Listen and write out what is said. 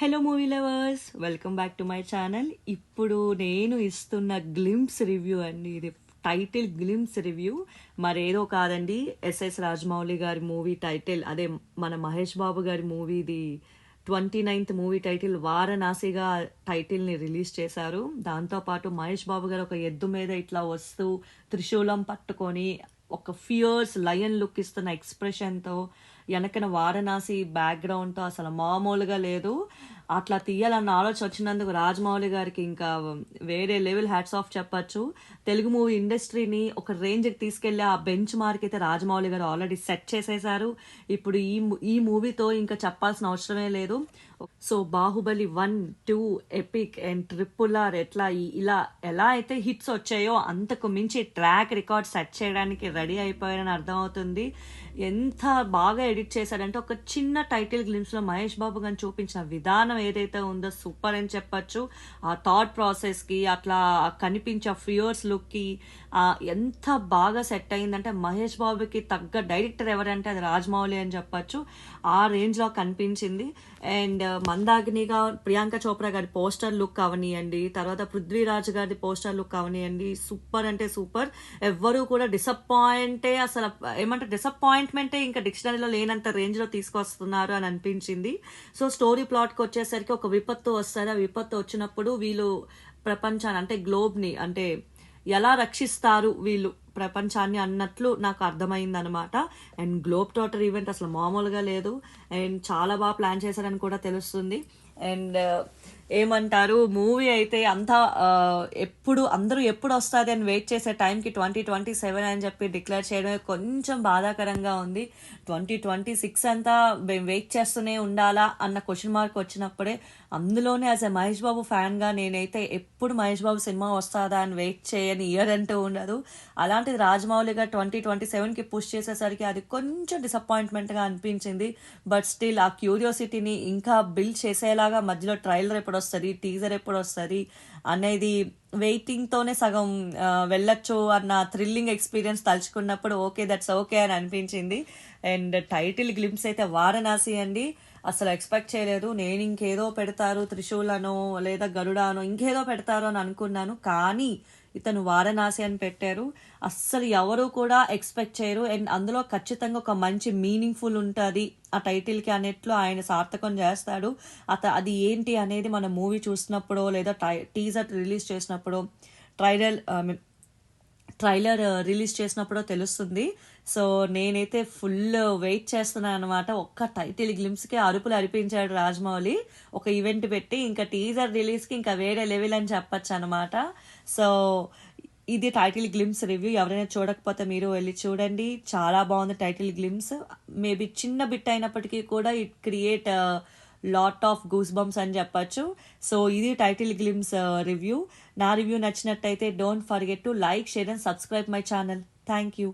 Hello movie lovers, welcome back to my channel. ఇప్పుడు నేను ఇస్తున్న గ్లింప్స్ రివ్యూ అండి. ఇది టైటిల్ గ్లింప్స్ రివ్యూ మరేదో కాదండి, ఎస్ఎస్ రాజమౌళి గారి మూవీ టైటిల్. అదే మన మహేష్ బాబు గారి మూవీది 29th మూవీ టైటిల్ వారణాసిగా టైటిల్ని రిలీజ్ చేశారు. దాంతోపాటు మహేష్ బాబు గారు ఒక ఎద్దు మీద ఇట్లా వస్తూ త్రిశూలం పట్టుకొని ఒక ఫియర్స్ లయన్ లుక్ ఇస్తున్న ఎక్స్ప్రెషన్తో వెనకన వారణాసి బ్యాక్గ్రౌండ్తో అసలు మామూలుగా లేదు. అట్లా తీయాలన్న ఆలోచన వచ్చినందుకు రాజమౌళి గారికి ఇంకా వేరే లెవెల్ హ్యాట్స్ ఆఫ్ చెప్పచ్చు. తెలుగు మూవీ ఇండస్ట్రీని ఒక రేంజ్కి తీసుకెళ్లి ఆ బెంచ్ మార్క్ అయితే రాజమౌళి గారు ఆల్రెడీ సెట్ చేసేశారు. ఇప్పుడు ఈ మూవీతో ఇంకా చెప్పాల్సిన అవసరమే లేదు. So Baahubali 1, 2 epic and RRR ఇలా ఎలా అయితే హిట్స్ వచ్చాయో అంతకు మించి ట్రాక్ రికార్డ్ సెట్ చేయడానికి రెడీ అయిపోయారని అర్థమవుతుంది. ఎంత బాగా ఎడిట్ చేశారంటే ఒక చిన్న టైటిల్ గ్లిమ్స్ లో మహేష్ బాబు గారిని చూపించిన విధానం ఏదైతే ఉందో సూపర్ అని చెప్పచ్చు. ఆ థాట్ ప్రాసెస్ కి అట్లా కనిపించే ఫియర్స్ లుక్ కి ఎంత బాగా సెట్ అయిందంటే మహేష్ బాబుకి తగ్గ డైరెక్టర్ ఎవరంటే అది రాజమౌళి అని చెప్పచ్చు. ఆ రేంజ్ లో కనిపించింది. అండ్ మందాగ్నిగా ప్రియాంక చోప్రా గారి పోస్టర్ లుక్ అవనియండి, తర్వాత పృథ్వీరాజ్ గారి పోస్టర్ లుక్ అవనియండి, సూపర్ అంటే సూపర్. ఎవ్వరూ కూడా అసలు ఏమంటే డిసప్పాయింట్మెంటే ఇంకా డిక్షనరీలో లేనంత రేంజ్ లో తీసుకొస్తున్నారు అని అనిపించింది. సో స్టోరీ ప్లాట్ కి వచ్చేసరికి ఒక విపత్తు వస్తుంది. ఆ విపత్తు వచ్చినప్పుడు వీళ్ళు ప్రపంచాన్ని అంటే గ్లోబ్ ని అంటే ఎలా రక్షిస్తారు వీళ్ళు ప్రపంచాన్ని అన్నట్లు నాకు అర్థమైంది అనమాట. అండ్ గ్లోబ్ టోటర్ ఈవెంట్ అసలు మామూలుగా లేదు. అండ్ చాలా బాగా ప్లాన్ చేశారని కూడా తెలుస్తుంది. అండ్ ఏమంటారు, మూవీ అయితే అంతా అందరూ ఎప్పుడు వస్తుంది అని వెయిట్ చేసే టైంకి 2027 అని చెప్పి డిక్లేర్ చేయడం కొంచెం బాధాకరంగా ఉంది. 2026 అంతా మేము వెయిట్ చేస్తూనే ఉండాలా అన్న క్వశ్చన్ మార్క్ వచ్చినప్పుడే, అందులోనే యాజ్ ఎ మహేష్ బాబు ఫ్యాన్గా నేనైతే ఎప్పుడు మహేష్ బాబు సినిమా వస్తుందా అని వెయిట్ చేయని ఇయర్ అంటూ ఉండదు. అలాంటిది రాజమౌళిగా 2027కి పుష్ చేసేసరికి అది కొంచెం డిసప్పాయింట్మెంట్గా అనిపించింది. బట్ స్టిల్ ఆ క్యూరియాసిటీని ఇంకా బిల్డ్ చేసేలాగా మధ్యలో ట్రైలర్ ఎప్పుడు వస్తుంది, టీజర్ ఎప్పుడు వస్తుంది అనేది వెయిటింగ్తోనే సగం వెళ్ళొచ్చు అన్న థ్రిల్లింగ్ ఎక్స్పీరియన్స్ తలుచుకున్నప్పుడు ఓకే దట్స్ ఓకే అని అనిపించింది. అండ్ టైటిల్ గ్లింప్స్ అయితే వారణాసి అండి. అసలు ఎక్స్పెక్ట్ చేయలేదు. నేను ఇంకేదో పెడతారు, త్రిశూలనో లేదా గరుడానో ఇంకేదో పెడతారు అని అనుకున్నాను. కానీ ఇతను వారణాసి అని పెట్టారు. అస్సలు ఎవరు కూడా ఎక్స్పెక్ట్ చేయరు. అండ్ అందులో ఖచ్చితంగా ఒక మంచి మీనింగ్ఫుల్ ఉంటుంది ఆ టైటిల్కి అనేట్లు ఆయన సార్థకం చేస్తాడు. అది ఏంటి అనేది మన మూవీ చూసినప్పుడు లేదా టీజర్ రిలీజ్ చేసినప్పుడు ట్రైలర్ రిలీజ్ చేసినప్పుడో తెలుస్తుంది. సో నేనైతే ఫుల్ వెయిట్ చేస్తున్నాను అనమాట. ఒక్క టైటిల్ గ్లిమ్స్కి అరుపులు అరిపించాడు రాజమౌళి. ఒక ఈవెంట్ పెట్టి ఇంకా టీజర్ రిలీజ్కి ఇంకా వేరే లెవెల్ అని చెప్పచ్చు అనమాట. సో ఇది టైటిల్ గ్లిమ్స్ రివ్యూ. ఎవరైనా చూడకపోతే మీరు వెళ్ళి చూడండి. చాలా బాగుంది టైటిల్ గ్లిమ్స్. మేబీ చిన్న బిట్ అయినప్పటికీ కూడా it create lot of goose bumps అని చెప్పచ్చు. సో ఇది టైటిల్ గ్లిమ్స్ రివ్యూ. నా రివ్యూ నచ్చినట్టయితే don't forget to like, share and subscribe my channel. Thank you.